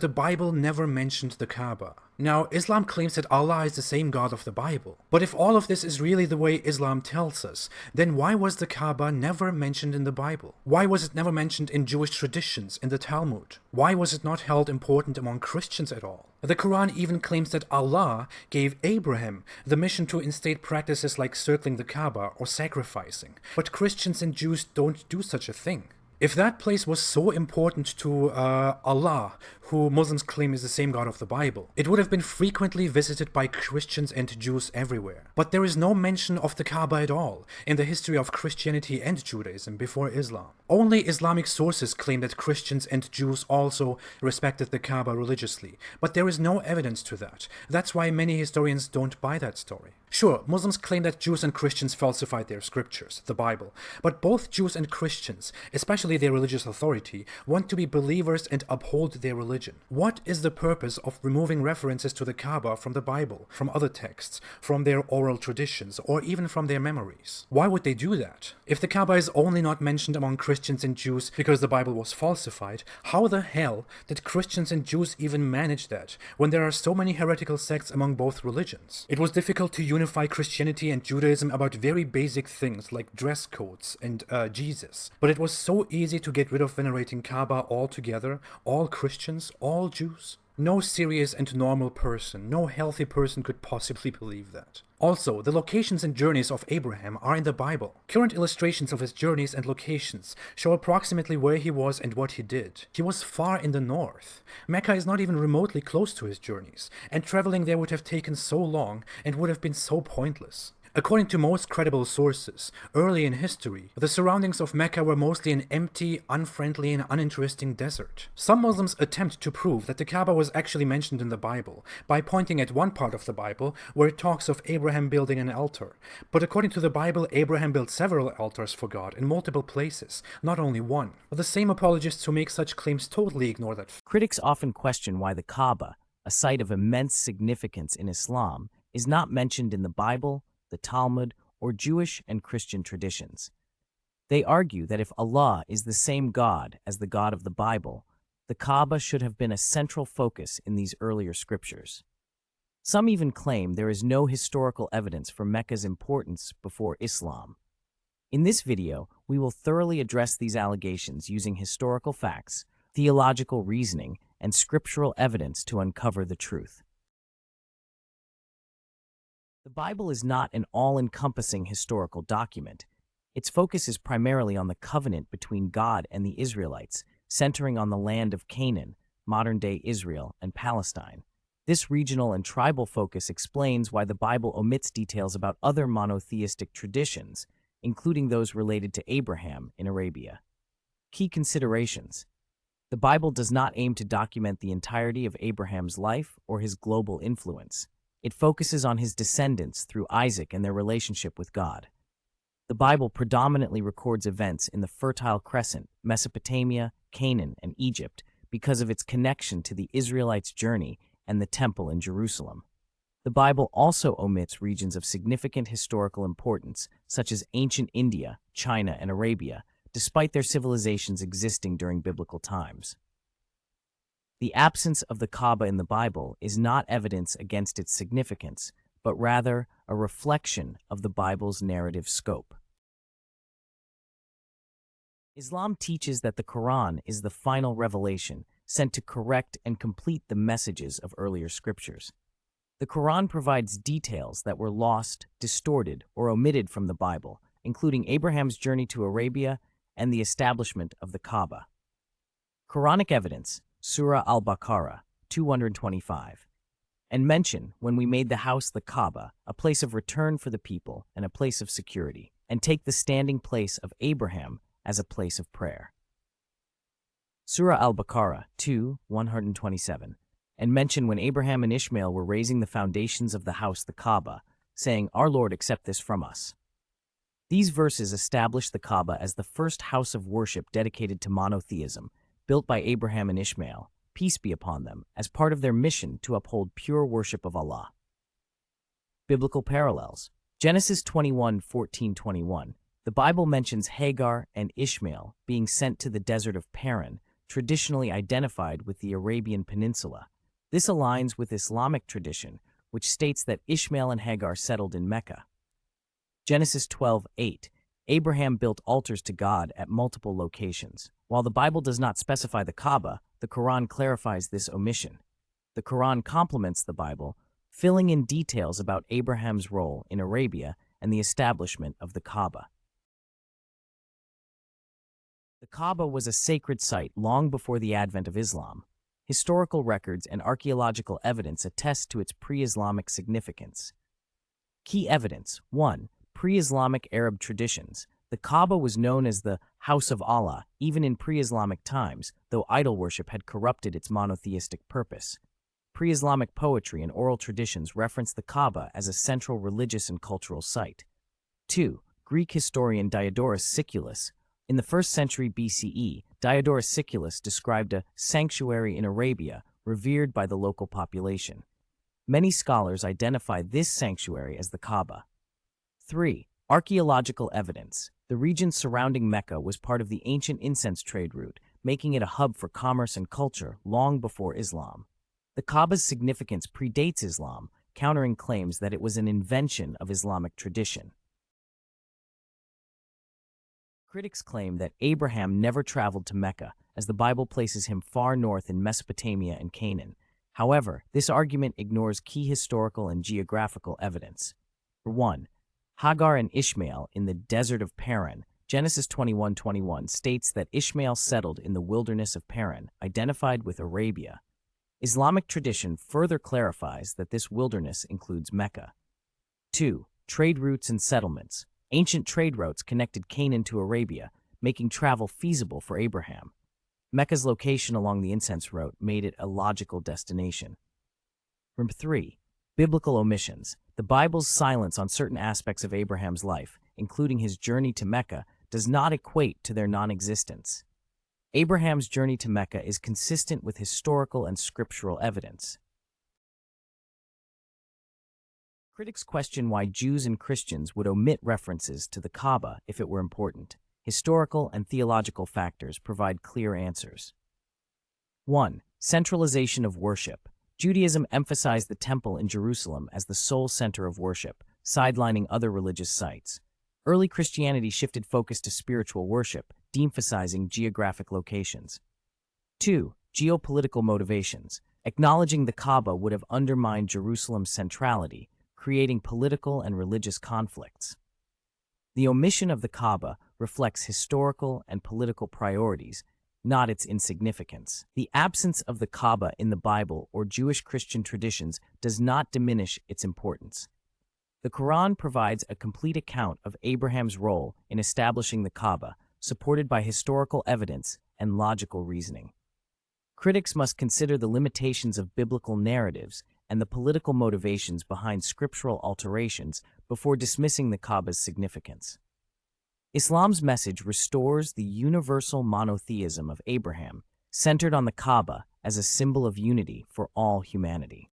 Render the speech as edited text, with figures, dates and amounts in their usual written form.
The Bible never mentioned the Kaaba. Now, Islam claims that Allah is the same God of the Bible. But if all of this is really the way Islam tells us, then why was the Kaaba never mentioned in the Bible? Why was it never mentioned in Jewish traditions, in the Talmud? Why was it not held important among Christians at all? The Quran even claims that Allah gave Abraham the mission to instate practices like circling the Kaaba or sacrificing. But Christians and Jews don't do such a thing. If that place was so important to Allah, who Muslims claim is the same God of the Bible, it would have been frequently visited by Christians and Jews everywhere. But there is no mention of the Kaaba at all in the history of Christianity and Judaism before Islam. Only Islamic sources claim that Christians and Jews also respected the Kaaba religiously, but there is no evidence to that. That's why many historians don't buy that story. Sure, Muslims claim that Jews and Christians falsified their scriptures, the Bible, but both Jews and Christians, especially their religious authority, want to be believers and uphold their religion. What is the purpose of removing references to the Kaaba from the Bible, from other texts, from their oral traditions, or even from their memories? Why would they do that? If the Kaaba is only not mentioned among Christians and Jews because the Bible was falsified, how the hell did Christians and Jews even manage that, when there are so many heretical sects among both religions? It was difficult to unify Christianity and Judaism about very basic things like dress codes and Jesus. But it was so easy to get rid of venerating Kaaba altogether, all Christians, all Jews. No serious and normal person, no healthy person could possibly believe that. Also, the locations and journeys of Abraham are in the Bible. Current illustrations of his journeys and locations show approximately where he was and what he did. He was far in the north. Mecca is not even remotely close to his journeys, and traveling there would have taken so long and would have been so pointless. According to most credible sources, early in history, the surroundings of Mecca were mostly an empty, unfriendly, and uninteresting desert. Some Muslims attempt to prove that the Kaaba was actually mentioned in the Bible by pointing at one part of the Bible where it talks of Abraham building an altar. But according to the Bible, Abraham built several altars for God in multiple places, not only one. The same apologists who make such claims totally ignore that. Critics often question why the Kaaba, a site of immense significance in Islam, is not mentioned in the Bible, the Talmud, or Jewish and Christian traditions. They argue that if Allah is the same God as the God of the Bible, the Kaaba should have been a central focus in these earlier scriptures. Some even claim there is no historical evidence for Mecca's importance before Islam. In this video, we will thoroughly address these allegations using historical facts, theological reasoning, and scriptural evidence to uncover the truth. The Bible is not an all-encompassing historical document. Its focus is primarily on the covenant between God and the Israelites, centering on the land of Canaan, modern-day Israel, and Palestine. This regional and tribal focus explains why the Bible omits details about other monotheistic traditions, including those related to Abraham in Arabia. Key considerations. The Bible does not aim to document the entirety of Abraham's life or his global influence. It focuses on his descendants through Isaac and their relationship with God. The Bible predominantly records events in the Fertile Crescent, Mesopotamia, Canaan, and Egypt because of its connection to the Israelites' journey and the Temple in Jerusalem. The Bible also omits regions of significant historical importance, such as ancient India, China, and Arabia, despite their civilizations existing during biblical times. The absence of the Kaaba in the Bible is not evidence against its significance, but rather a reflection of the Bible's narrative scope. Islam teaches that the Quran is the final revelation sent to correct and complete the messages of earlier scriptures. The Quran provides details that were lost, distorted, or omitted from the Bible, including Abraham's journey to Arabia and the establishment of the Kaaba. Quranic evidence, Surah Al-Baqarah, 225, and mention when we made the house the Kaaba, a place of return for the people and a place of security, and take the standing place of Abraham as a place of prayer. Surah Al-Baqarah 2:127, and mention when Abraham and Ishmael were raising the foundations of the house the Kaaba, saying, "Our Lord, accept this from us." These verses establish the Kaaba as the first house of worship dedicated to monotheism, built by Abraham and Ishmael, peace be upon them, as part of their mission to uphold pure worship of Allah. Biblical parallels. Genesis 21:14-21. The Bible mentions Hagar and Ishmael being sent to the desert of Paran traditionally identified with the Arabian Peninsula. This aligns with Islamic tradition, which states that Ishmael and Hagar settled in Mecca. Genesis 12:8. Abraham built altars to God at multiple locations. While the Bible does not specify the Kaaba, the Quran clarifies this omission. The Quran complements the Bible, filling in details about Abraham's role in Arabia and the establishment of the Kaaba. The Kaaba was a sacred site long before the advent of Islam. Historical records and archaeological evidence attest to its pre-Islamic significance. Key evidence: 1. Pre-Islamic Arab traditions. The Kaaba was known as the House of Allah even in pre-Islamic times, though idol worship had corrupted its monotheistic purpose. Pre-Islamic poetry and oral traditions reference the Kaaba as a central religious and cultural site. 2. Greek historian Diodorus Siculus. In the 1st century BCE, Diodorus Siculus described a sanctuary in Arabia revered by the local population. Many scholars identify this sanctuary as the Kaaba. 3. Archaeological evidence. The region surrounding Mecca was part of the ancient incense trade route, making it a hub for commerce and culture long before Islam. The Kaaba's significance predates Islam, countering claims that it was an invention of Islamic tradition. Critics claim that Abraham never traveled to Mecca, as the Bible places him far north in Mesopotamia and Canaan. However, this argument ignores key historical and geographical evidence. For one, Hagar and Ishmael in the desert of Paran. Genesis 21:21 states that Ishmael settled in the wilderness of Paran, identified with Arabia. Islamic tradition further clarifies that this wilderness includes Mecca. 2. Trade routes and settlements. Ancient trade routes connected Canaan to Arabia, making travel feasible for Abraham. Mecca's location along the incense route made it a logical destination. 3. Biblical omissions. The Bible's silence on certain aspects of Abraham's life, including his journey to Mecca, does not equate to their non-existence. Abraham's journey to Mecca is consistent with historical and scriptural evidence. Critics question why Jews and Christians would omit references to the Kaaba if it were important. Historical and theological factors provide clear answers. 1. Centralization of worship. Judaism emphasized the temple in Jerusalem as the sole center of worship, sidelining other religious sites. Early Christianity shifted focus to spiritual worship, de-emphasizing geographic locations. 2. Geopolitical motivations. Acknowledging the Kaaba would have undermined Jerusalem's centrality, creating political and religious conflicts. The omission of the Kaaba reflects historical and political priorities, not its insignificance. The absence of the Kaaba in the Bible or Jewish Christian traditions does not diminish its importance. The Quran provides a complete account of Abraham's role in establishing the Kaaba, supported by historical evidence and logical reasoning. Critics must consider the limitations of biblical narratives and the political motivations behind scriptural alterations before dismissing the Kaaba's significance. Islam's message restores the universal monotheism of Abraham, centered on the Kaaba as a symbol of unity for all humanity.